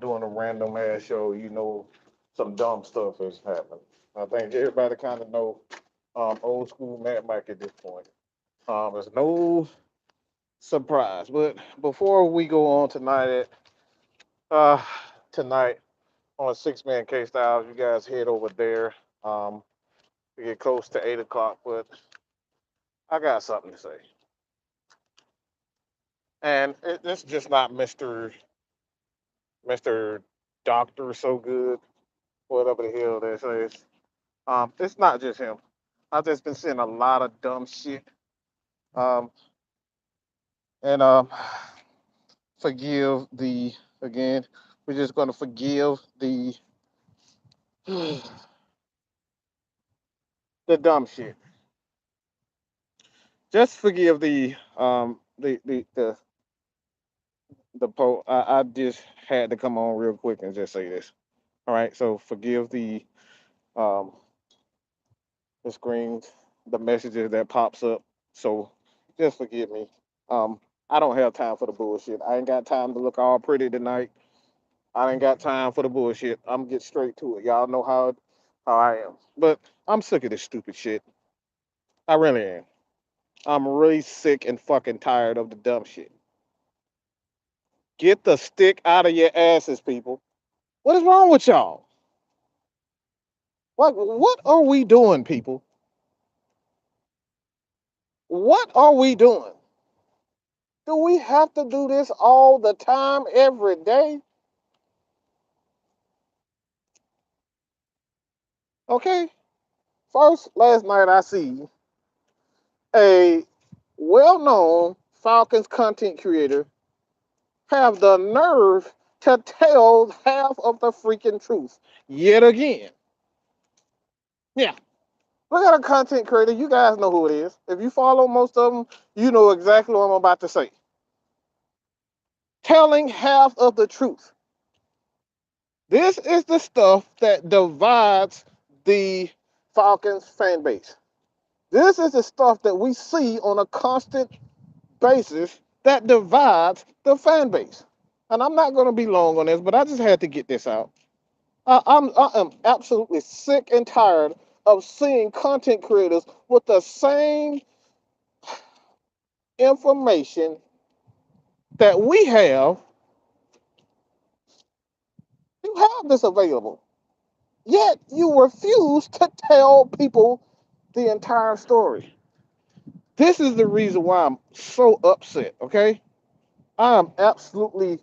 doing a random ass show, some dumb stuff is happening. I think everybody kind of know old school Matt Mike at this point. There's no surprise. But before we go on uh, tonight on Six Man K Styles, you guys head over there. Um, we get close to 8 o'clock, but I got something to say, and it's just not Mister Doctor So Good, whatever the hell that says. It's not just him. I've just been seeing a lot of dumb shit. Um, and forgive the again. We're just gonna forgive the dumb shit. Just forgive I just had to come on real quick and just say this. All right. So forgive um the screens, the messages that pops up. So just forgive me. Um, I don't have time for the bullshit. I ain't got time to look all pretty tonight. I ain't got time for the bullshit. I'm gonna get straight to it. Y'all know how I am. But I'm sick of this stupid shit. I really am. I'm really sick and fucking tired of the dumb shit. Get the stick out of your asses, people. What is wrong with y'all? What are we doing, people? What are we doing? Do we have to do this all the time, every day? Okay. First, last night I see a well-known Falcons content creator have the nerve to tell half of the freaking truth yet again. Yeah. Look at a content creator. You guys know who it is. If you follow most of them, you know exactly what I'm about to say. Telling half of the truth. This is the stuff that divides the Falcons fan base. This is the stuff that we see on a constant basis that divides the fan base. And I'm not going to be long on this, but I just had to get this out. I am absolutely sick and tired of seeing content creators with the same information that we have. You have this available, yet you refuse to tell people the entire story. This is the reason why I'm so upset. Okay, I am absolutely,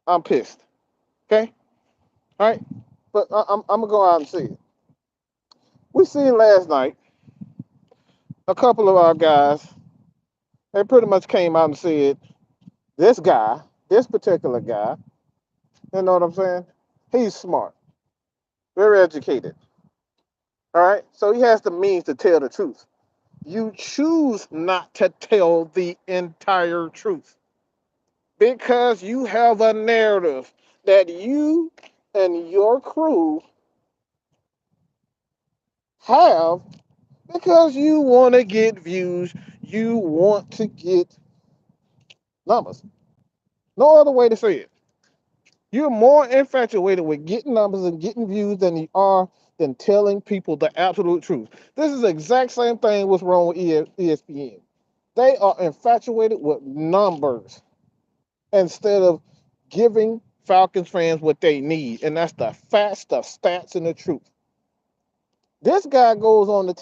I'm pissed. Okay, all right, but I'm gonna go out and see it. We seen last night a couple of our guys. They pretty much came out and said this guy, this particular guy, you know what I'm saying? He's smart, very educated. All right, so he has the means to tell the truth. You choose not to tell the entire truth because you have a narrative that you and your crew have because you want to get views, you want to get numbers. No other way to say it. You're more infatuated with getting numbers and getting views than you are than telling people the absolute truth. This is the exact same thing what's wrong with ESPN. They are infatuated with numbers instead of giving Falcons fans what they need, and that's the facts, the stats, and the truth. This guy goes on to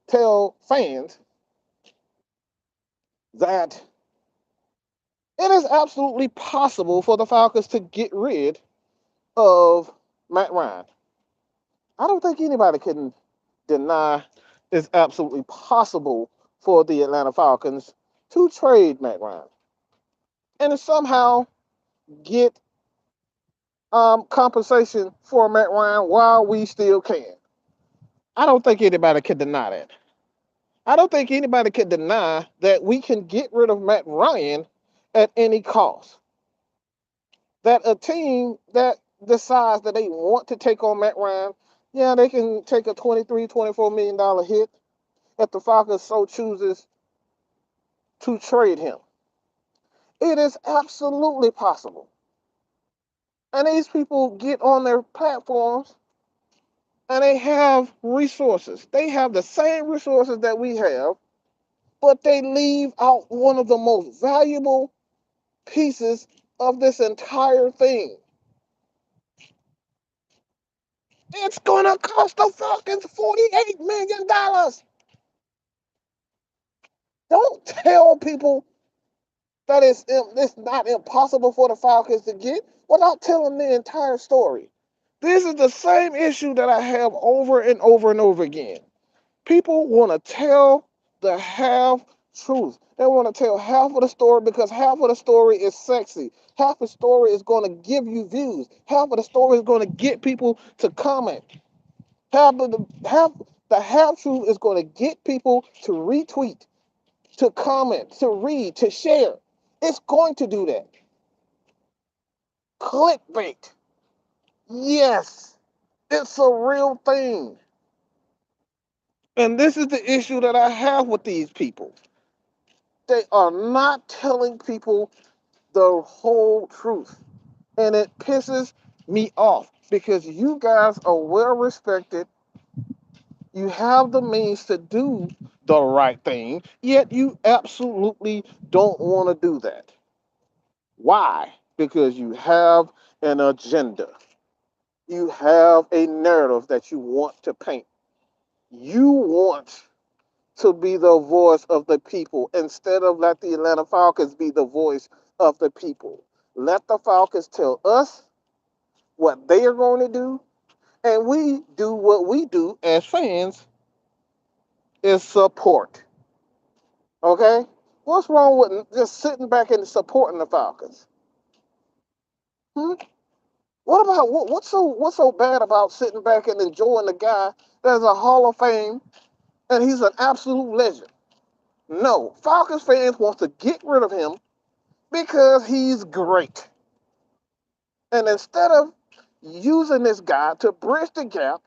tell fans that it is absolutely possible for the Falcons to get rid of Matt Ryan. I don't think anybody can deny it's absolutely possible for the Atlanta Falcons to trade Matt Ryan and somehow get compensation for Matt Ryan while we still can. I don't think anybody can deny that. I don't think anybody can deny that we can get rid of Matt Ryan at any cost. That a team that decides that they want to take on Matt Ryan, yeah, they can take a 23, $24 million hit if the Falcons so chooses to trade him. It is absolutely possible. And these people get on their platforms and they have resources. They have the same resources that we have, but they leave out one of the most valuable pieces of this entire thing. It's gonna cost a fucking $48 million. Don't tell people that it's not impossible for the Falcons to get without telling the entire story. This is the same issue that I have over and over and over again. People want to tell the half truth. They want to tell half of the story because half of the story is sexy. Half of the story is going to give you views. Half of the story is going to get people to comment. Half the half truth is going to get people to retweet, to comment, to read, to share. It's going to do that. Clickbait. Yes, it's a real thing. And this is the issue that I have with these people. They are not telling people the whole truth. And it pisses me off because you guys are well respected. You have the means to do the right thing, yet you absolutely don't want to do that. Why? Because you have an agenda. You have a narrative that you want to paint. You want to be the voice of the people instead of let the Atlanta Falcons be the voice of the people. Let the Falcons tell us what they are going to do, and we do what we do as fans is support. Okay? What's wrong with just sitting back and supporting the Falcons? Hmm? What's so bad about sitting back and enjoying the guy that's a Hall of Fame and he's an absolute legend? No, Falcons fans want to get rid of him because he's great. And instead of using this guy to bridge the gap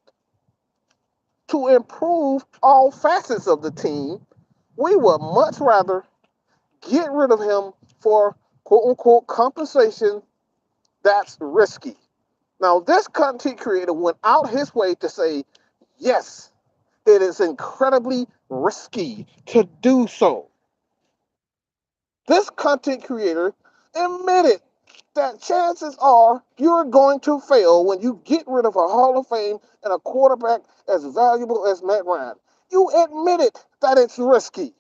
to improve all facets of the team, we would much rather get rid of him for quote unquote compensation that's risky. Now, this content creator went out his way to say, yes, it is incredibly risky to do so. This content creator admitted that chances are you're going to fail when you get rid of a Hall of Fame and a quarterback as valuable as Matt Ryan. You admitted that it's risky.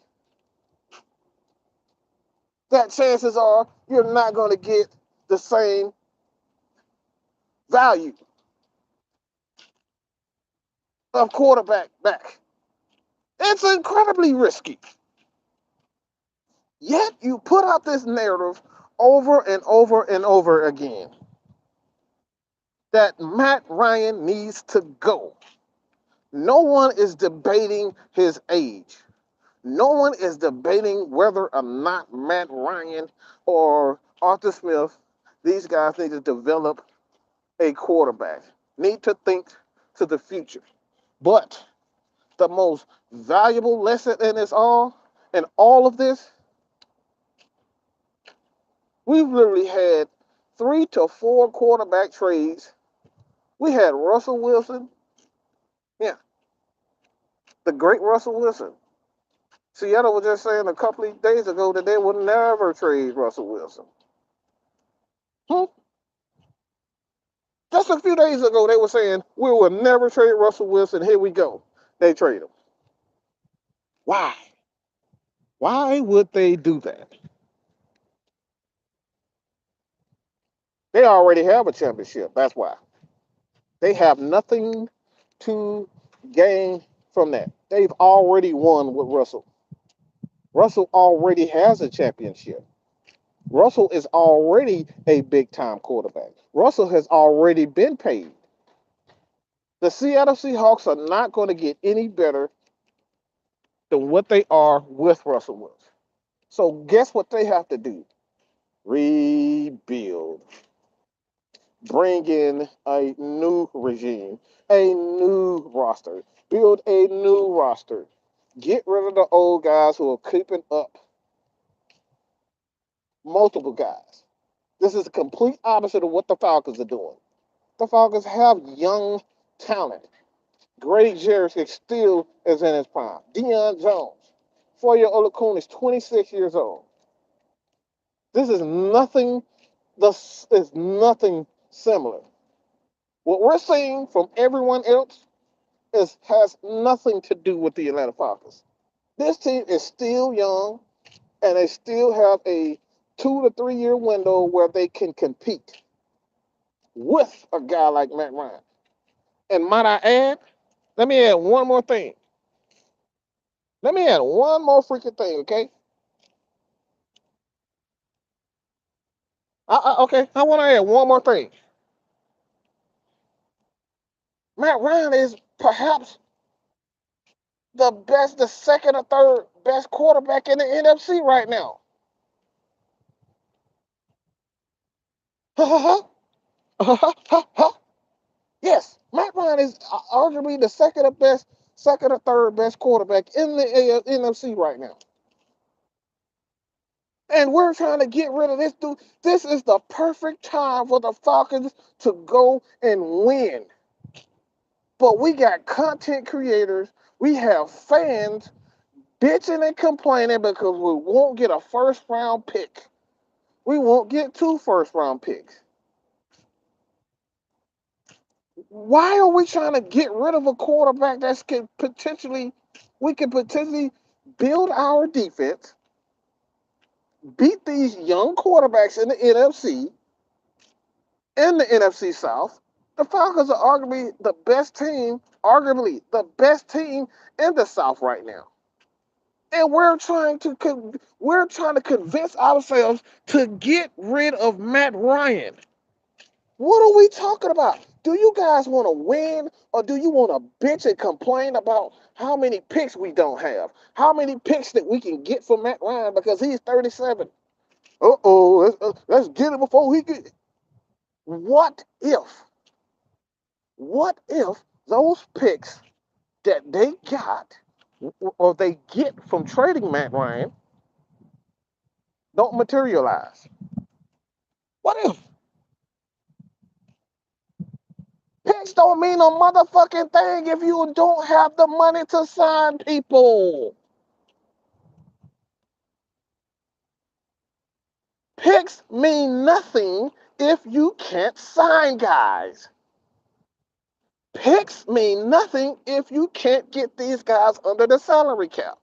That chances are you're not going to get the same value of quarterback back. It's incredibly risky. Yet you put out this narrative over and over and over again that Matt Ryan needs to go. No one is debating his age. No one is debating whether or not Matt Ryan or Arthur Smith, these guys need to develop a quarterback, need to think to the future. But the most valuable lesson in all of this, we've literally had 3 to 4 quarterback trades. We had Russell Wilson, yeah, the great Russell Wilson. Seattle was just saying a couple of days ago that they would never trade Russell Wilson. Hmm? Just a few days ago, they were saying we will never trade Russell Wilson. Here we go. They trade him. Why? Why would they do that? They already have a championship. That's why. They have nothing to gain from that. They've already won with Russell. Russell already has a championship. Russell is already a big time quarterback. Russell has already been paid. The Seattle Seahawks are not going to get any better than what they are with Russell Wilson. So guess what they have to do? Rebuild. Bring in a new regime, a new roster, build a new roster. Get rid of the old guys who are keeping up multiple guys. This is the complete opposite of what the Falcons are doing. The Falcons have young talent. Grady Jarrett still is in his prime. Deion Jones, 4-year Olakun is 26 years old. This is nothing. This is nothing similar. What we're seeing from everyone else has nothing to do with the Atlanta Falcons. This team is still young, and they still have a 2 to 3 year window where they can compete with a guy like Matt Ryan. And might I add, let me add one more thing. Let me add one more freaking thing, okay? Okay, I want to add one more thing. Matt Ryan is perhaps the second or third best quarterback in the NFC right now. Yes, Matt Ryan is arguably the second or third best quarterback in the NFC right now. And we're trying to get rid of this dude. This is the perfect time for the Falcons to go and win. But we got content creators, we have fans bitching and complaining because we won't get a first round pick. We won't get 2 first round picks. Why are we trying to get rid of a quarterback that's we can potentially build our defense, beat these young quarterbacks in the NFC, in the NFC South? The Falcons are arguably the best team in the South right now. And we're trying to convince ourselves to get rid of Matt Ryan. What are we talking about? Do you guys want to win, or do you want to bitch and complain about how many picks we don't have? How many picks that we can get for Matt Ryan because he's 37? Let's get him before he get. What if? What if those picks that they got or they get from trading Matt Ryan don't materialize? What if? Picks don't mean a motherfucking thing if you don't have the money to sign people. Picks mean nothing if you can't sign guys. Picks mean nothing if you can't get these guys under the salary cap.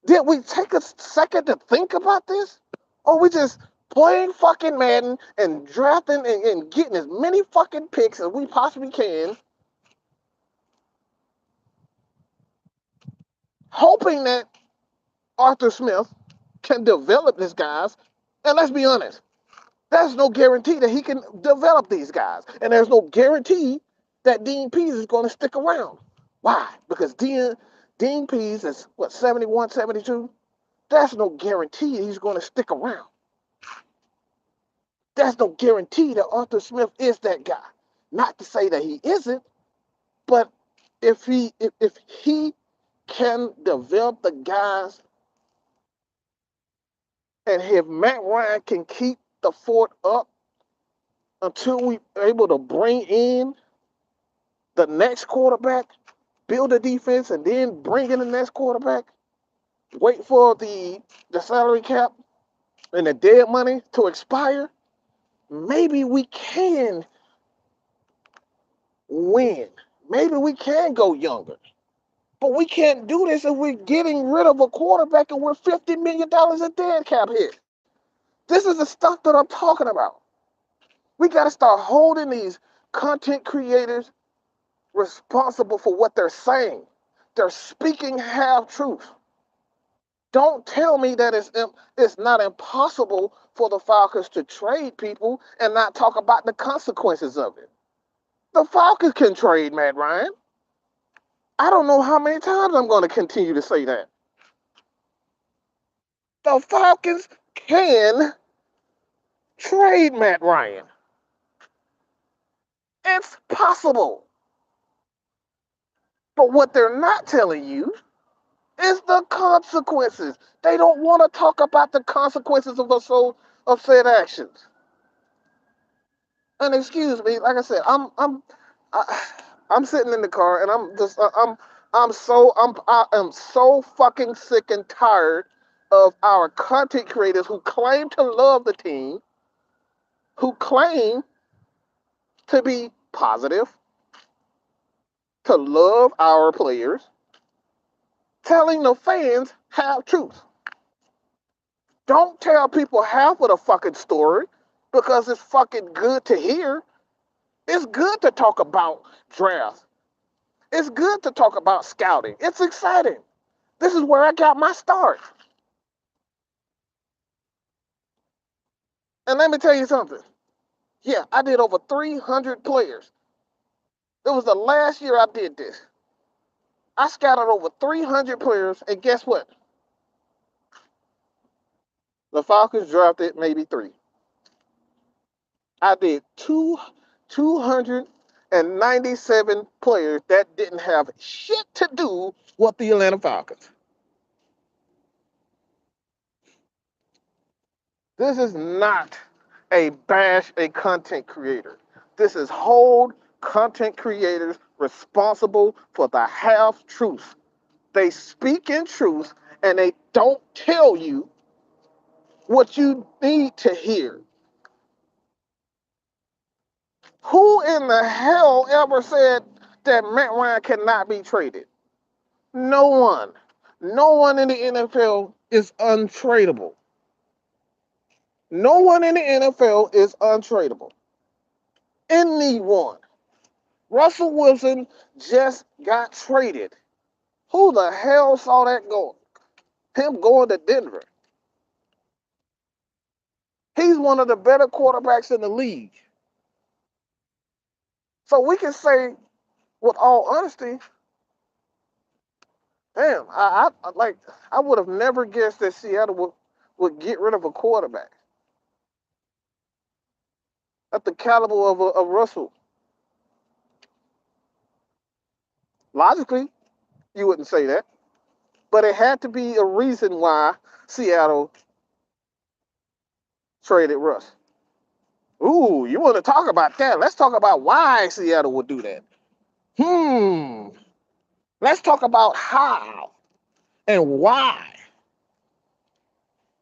Did we take a second to think about this? Or we just playing fucking Madden and drafting and getting as many fucking picks as we possibly can, hoping that Arthur Smith can develop these guys? And let's be honest, there's no guarantee that he can develop these guys. And there's no guarantee that Dean Pease is going to stick around. Why? Because Dean Pease is, 71, 72? There's no guarantee he's going to stick around. There's no guarantee that Arthur Smith is that guy. Not to say that he isn't, but if he can develop the guys, and if Matt Ryan can keep the fort up until we're able to bring in the next quarterback, build a defense, and then bring in the next quarterback, wait for the salary cap and the dead money to expire, maybe we can win. Maybe we can go younger. But we can't do this if we're getting rid of a quarterback and we're $50 million in dead cap hit. This is the stuff that I'm talking about. We got to start holding these content creators responsible for what they're saying. They're speaking half truth. Don't tell me that it's not impossible for the Falcons to trade people and not talk about the consequences of it. The Falcons can trade Matt Ryan. I don't know how many times I'm going to continue to say that. The Falcons can trade Matt Ryan. It's possible. But what they're not telling you It's the consequences. They don't want to talk about the consequences of said actions. And excuse me, like I said, I, I'm sitting in the car and I am so fucking sick and tired of our content creators who claim to love the team, who claim to be positive, to love our players, telling the fans half truth. Don't tell people half of the fucking story because it's fucking good to hear. It's good to talk about drafts. It's good to talk about scouting. It's exciting. This is where I got my start. And let me tell you something. Yeah, I did over 300 players. It was the last year I did this. I scouted over 300 players, and guess what? The Falcons drafted maybe three. I did 297 players that didn't have shit to do with the Atlanta Falcons. This is not a bash a content creator. This is hold content creators responsible for the half truth. They speak in truth and they don't tell you what you need to hear. Who in the hell ever said that Matt Ryan cannot be traded? No one. No one in the NFL is untradeable. No one in the NFL is untradeable. Anyone. Russell Wilson just got traded. Who the hell saw that going? Him going to Denver. He's one of the better quarterbacks in the league. So we can say with all honesty, damn, I would have never guessed that Seattle would get rid of a quarterback at the caliber of Russell. Logically, you wouldn't say that, but it had to be a reason why Seattle traded Russ. Ooh, you want to talk about that? Let's talk about why Seattle would do that. Let's talk about how and why.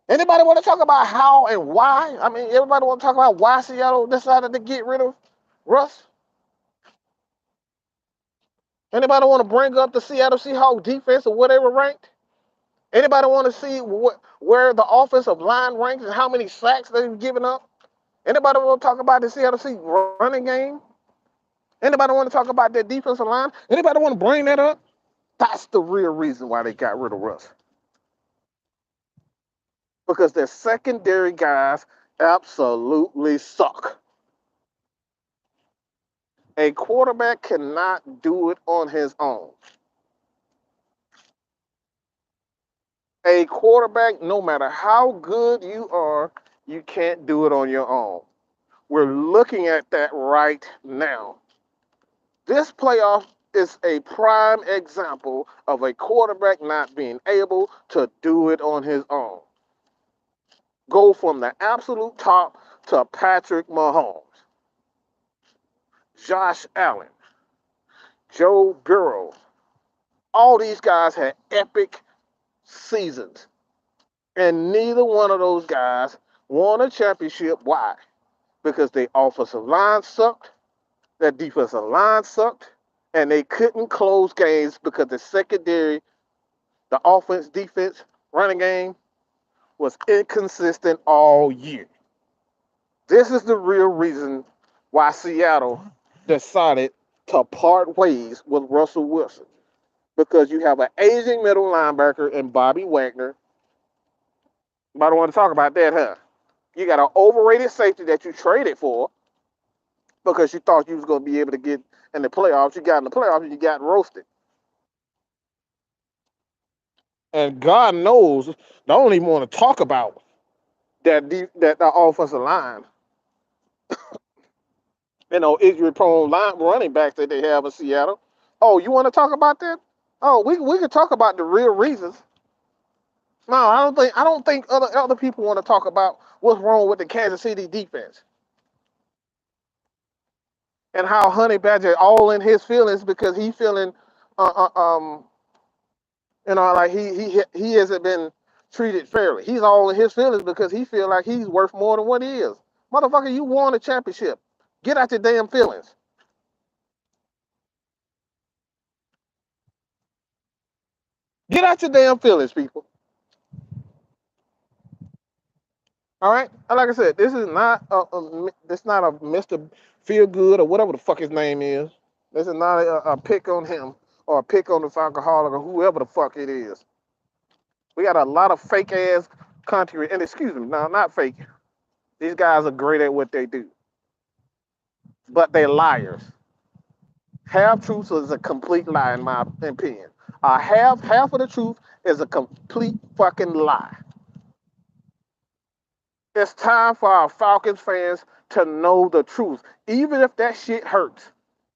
Anybody want to talk about how and why? I mean, everybody want to talk about why Seattle decided to get rid of Russ? Anybody want to bring up the Seattle Seahawks defense or whatever ranked? Anybody want to see where the offensive line ranks and how many sacks they've given up? Anybody want to talk about the Seattle Seahawks running game? Anybody want to talk about their defensive line? Anybody want to bring that up? That's the real reason why they got rid of Russ. Because their secondary guys absolutely suck. A quarterback cannot do it on his own. A quarterback, no matter how good you are, you can't do it on your own. We're looking at that right now. This playoff is a prime example of a quarterback not being able to do it on his own. Go from the absolute top to Patrick Mahomes, Josh Allen, Joe Burrow. All these guys had epic seasons, and neither one of those guys won a championship. Why? Because their offensive line sucked, their defensive line sucked, and they couldn't close games because the secondary, the offense, defense, running game was inconsistent all year. This is the real reason why Seattle decided to part ways with Russell Wilson. Because you have an aging middle linebacker in Bobby Wagner. But I don't want to talk about that, huh? You got an overrated safety that you traded for because you thought you was going to be able to get in the playoffs. You got in the playoffs and you got roasted. And God knows, I don't even want to talk about that offensive line. Injury prone line running backs that they have in Seattle. Oh, you want to talk about that? Oh, we could talk about the real reasons. No, I don't think other people want to talk about what's wrong with the Kansas City defense and how Honey Badger all in his feelings because he feeling uh, uh, um like he hasn't been treated fairly. He's all in his feelings because he feel like he's worth more than what he is. Motherfucker, you won a championship. Get out your damn feelings. Get out your damn feelings, people. All right. And like I said, this is not this not a Mister Feel Good or whatever the fuck his name is. This is not a pick on him or a pick on the alcoholic or whoever the fuck it is. We got a lot of fake ass country and excuse me, no, not fake. These guys are great at what they do, but they're liars. Half truth is a complete lie in my opinion. Half of the truth is a complete fucking lie. It's time for our Falcons fans to know the truth, even if that shit hurts.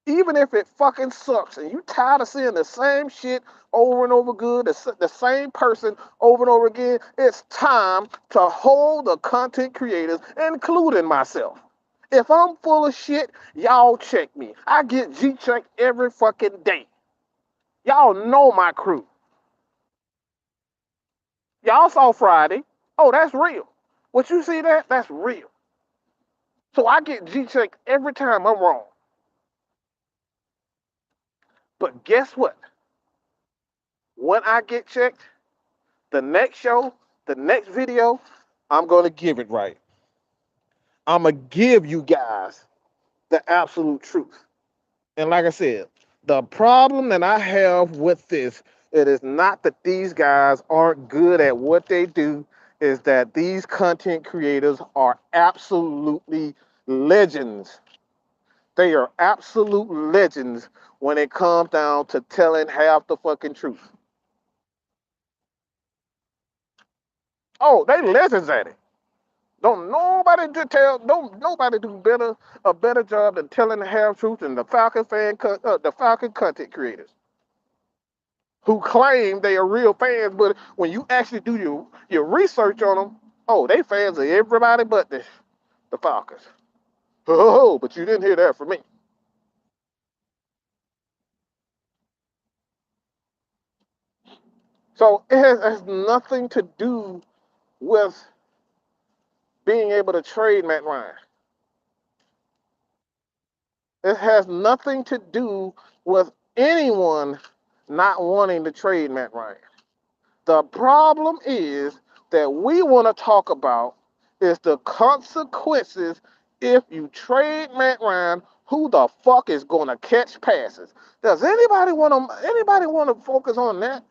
Even if it fucking sucks and you tired of seeing the same shit over and over again, the same person over and over again, it's time to hold the content creators, including myself. If I'm full of shit, y'all check me. I get G checked every fucking day. Y'all know my crew. Y'all saw Friday. Oh, that's real. What you see that? That's real. So I get G checked every time I'm wrong. But guess what? When I get checked, the next show, the next video, I'm going to give it right. I'm going to give you guys the absolute truth. And like I said, the problem that I have with this, it is not that these guys aren't good at what they do, is that these content creators are absolutely legends. They are absolute legends when it comes down to telling half the fucking truth. Oh, they legends at it. Don't nobody don't nobody do a better job than telling the half truth than the the Falcon content creators who claim they are real fans, but when you actually do your research on them, oh, they fans of everybody but the Falcons. Oh, but you didn't hear that from me. So it has nothing to do with being able to trade Matt Ryan. It has nothing to do with anyone not wanting to trade Matt Ryan. The problem is that we want to talk about is the consequences if you trade Matt Ryan. Who the fuck is going to catch passes? Does anybody want to focus on that?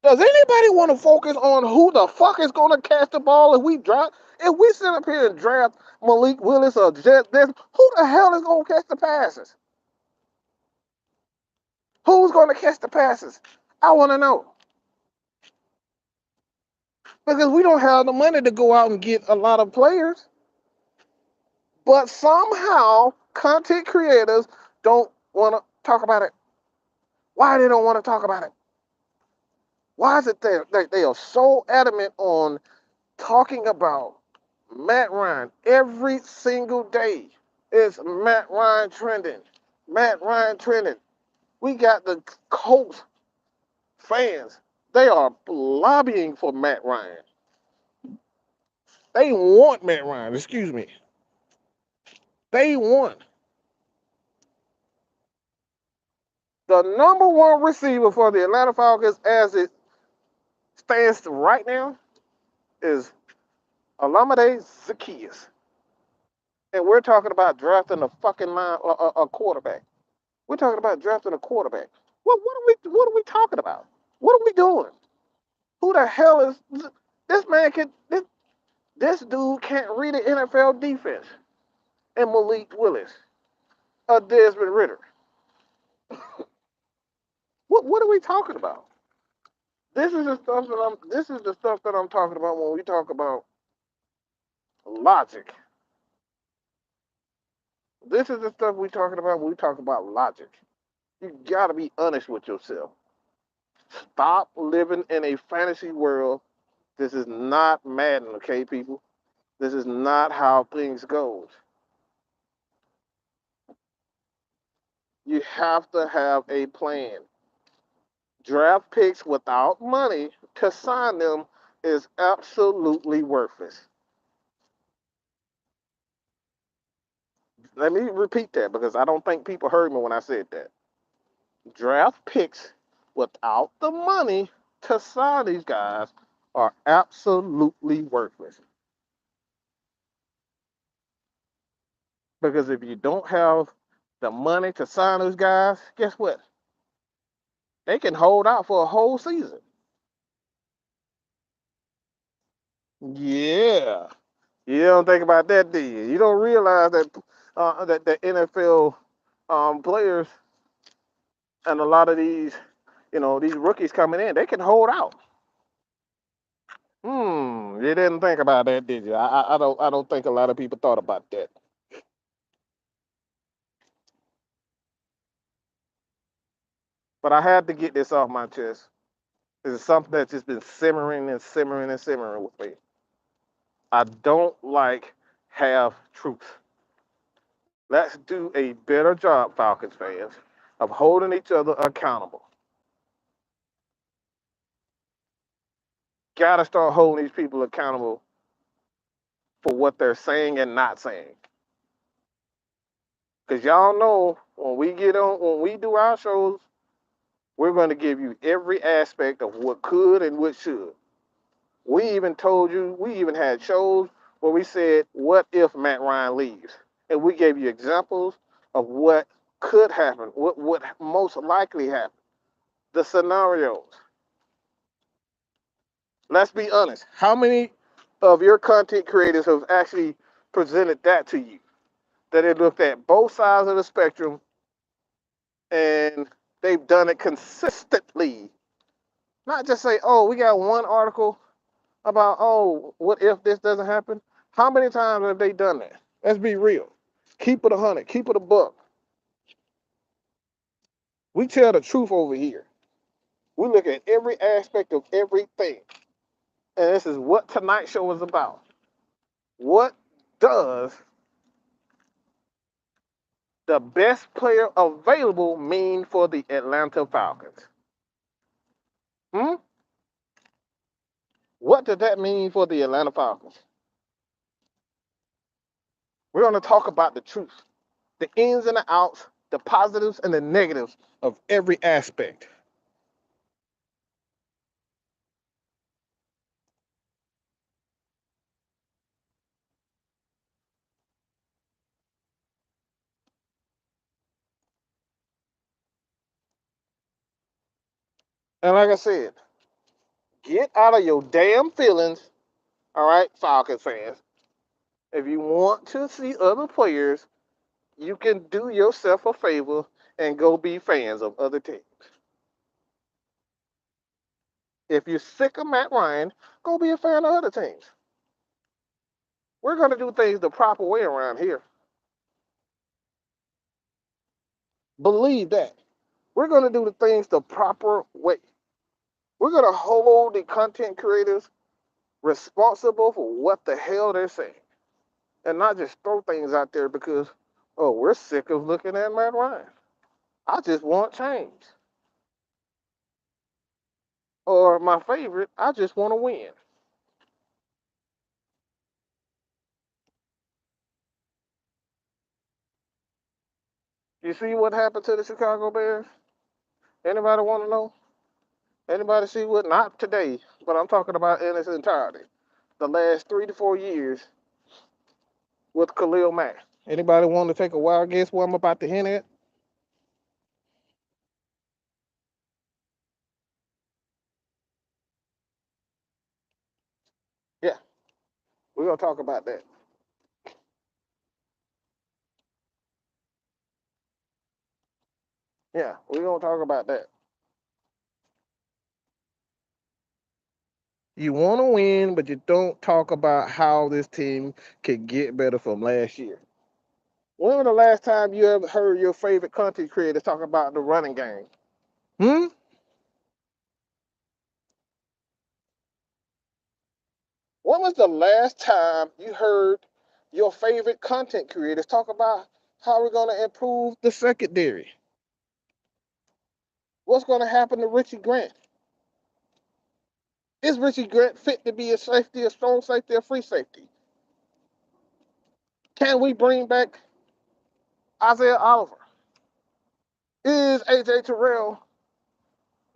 Does anybody want to focus on who the fuck is going to catch the ball if we sit up here and draft Malik Willis or Jet this, who the hell is going to catch the passes? Who's going to catch the passes? I want to know. Because we don't have the money to go out and get a lot of players. But somehow content creators don't want to talk about it. Why they don't want to talk about it? Why is it they are so adamant on talking about Matt Ryan every single day? It's Matt Ryan trending. Matt Ryan trending. We got the Colts fans. They are lobbying for Matt Ryan. They want Matt Ryan. Excuse me. They want the number one receiver for the Atlanta Falcons as it stands right now is Olamide Zaccheaus. And we're talking about drafting a quarterback. We're talking about drafting a quarterback. What are we talking about? What are we doing? Who the hell is this man this dude can't read an NFL defense. And Malik Willis, Desmond Ritter. What are we talking about? This is the stuff that I'm talking about when we talk about logic. This is the stuff we talking about when we talk about logic. You gotta be honest with yourself. Stop living in a fantasy world. This is not Madden, okay, people? This is not how things goes. You have to have a plan. Draft picks without money to sign them is absolutely worthless. Let me repeat that because I don't think people heard me when I said that. Draft picks without the money to sign these guys are absolutely worthless. Because if you don't have the money to sign those guys, guess what? They can hold out for a whole season. Yeah. You don't think about that, do you? You don't realize that the NFL players and a lot of these rookies coming in, they can hold out. You didn't think about that, did you? I don't think a lot of people thought about that. But I had to get this off my chest. This is something that's just been simmering and simmering and simmering with me. I don't like half truth. Let's do a better job, Falcons fans, of holding each other accountable. Gotta start holding these people accountable for what they're saying and not saying. Cause y'all know when we do our shows, we're going to give you every aspect of what could and what should. We even had shows where we said, what if Matt Ryan leaves? And we gave you examples of what could happen, what would most likely happen, the scenarios. Let's be honest. How many of your content creators have actually presented that to you? That they looked at both sides of the spectrum and they've done it consistently. Not just say, oh, we got one article about, oh, what if this doesn't happen? How many times have they done that? Let's be real. Keep it 100, keep it a buck. We tell the truth over here. We look at every aspect of everything. And this is what tonight's show is about. What does the best player available mean for the Atlanta Falcons? Hmm? What does that mean for the Atlanta Falcons? We're going to talk about the truth, the ins and the outs, the positives and the negatives of every aspect. And like I said, get out of your damn feelings, all right, Falcons fans. If you want to see other players, you can do yourself a favor and go be fans of other teams. If you're sick of Matt Ryan, go be a fan of other teams. We're going to do things the proper way around here. Believe that. We're going to do the things the proper way. We're going to hold the content creators responsible for what the hell they're saying and not just throw things out there because, oh, we're sick of looking at Matt Ryan. I just want change. Or my favorite, I just want to win. You see what happened to the Chicago Bears? Anybody want to know? Anybody see what? Not today, but I'm talking about in its entirety. The last 3 to 4 years with Khalil Mack. Anybody want to take a wild guess what I'm about to hint at? Yeah, we're gonna talk about that. Yeah, we're gonna talk about that. You want to win, but you don't talk about how this team can get better from last year. When was the last time you ever heard your favorite content creators talk about the running game? Hmm? When was the last time you heard your favorite content creators talk about how we're going to improve the secondary? What's going to happen to Richie Grant? Is Richie Grant fit to be a safety, a strong safety, a free safety? Can we bring back Isaiah Oliver? Is AJ Terrell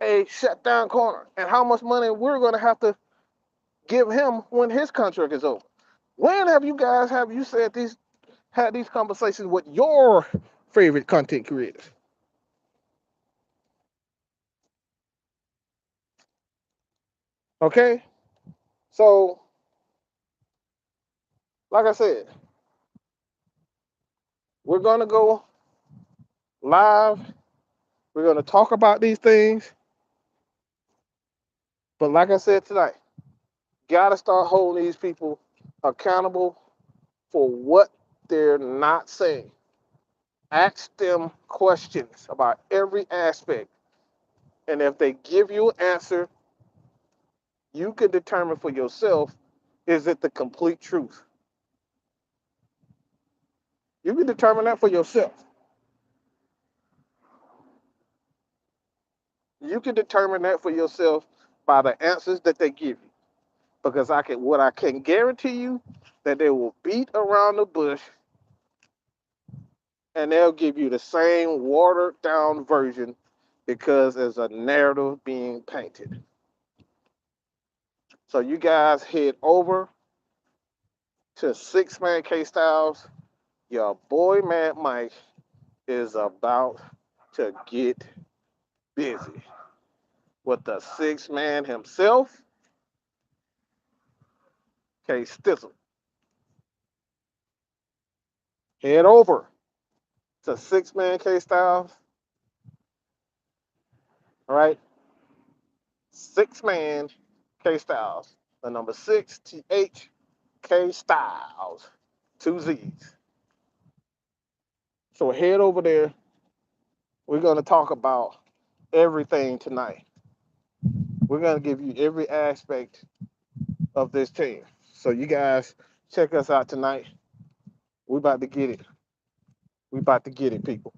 a shutdown corner? And how much money we're going to have to give him when his contract is over? When have you said these had these conversations with your favorite content creators? Okay, so like I said, we're gonna go live. We're gonna talk about these things, but like I said tonight, gotta start holding these people accountable for what they're not saying. Ask them questions about every aspect, and if they give you an answer, you can determine for yourself, is it the complete truth? You can determine that for yourself. You can determine that for yourself by the answers that they give you. Because I can guarantee you that they will beat around the bush and they'll give you the same watered down version because there's a narrative being painted. So you guys head over to Six Man K Styles. Your boy Mad Mike is about to get busy with the six man himself, K Stizzle. Head over to Six Man K Styles. All right. Six Man K Styles. The number six, TH K Styles. Two Z's. So head over there. We're going to talk about everything tonight. We're going to give you every aspect of this team. So you guys check us out tonight. We about to get it. We about to get it, people.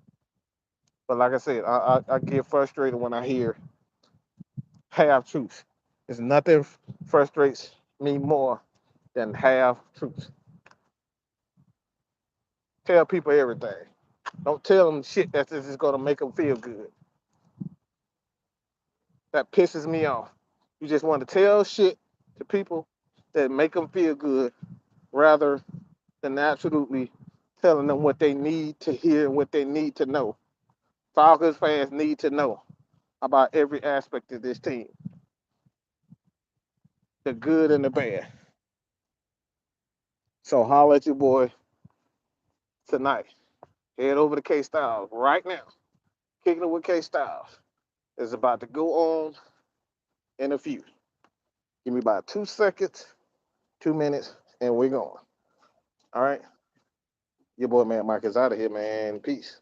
But like I said, I get frustrated when I hear half truths. There's nothing frustrates me more than half truths. Tell people everything. Don't tell them shit that's just going to make them feel good. That pisses me off. You just want to tell shit to people that make them feel good rather than absolutely telling them what they need to hear and what they need to know. Falcons fans need to know about every aspect of this team, the good and the bad. So holla at your boy tonight. Head over to K Styles right now. Kicking it with K Styles is about to go on in a few. Give me about 2 seconds, 2 minutes, and we're going. All right. Your boy, man, Mike is out of here, man. Peace.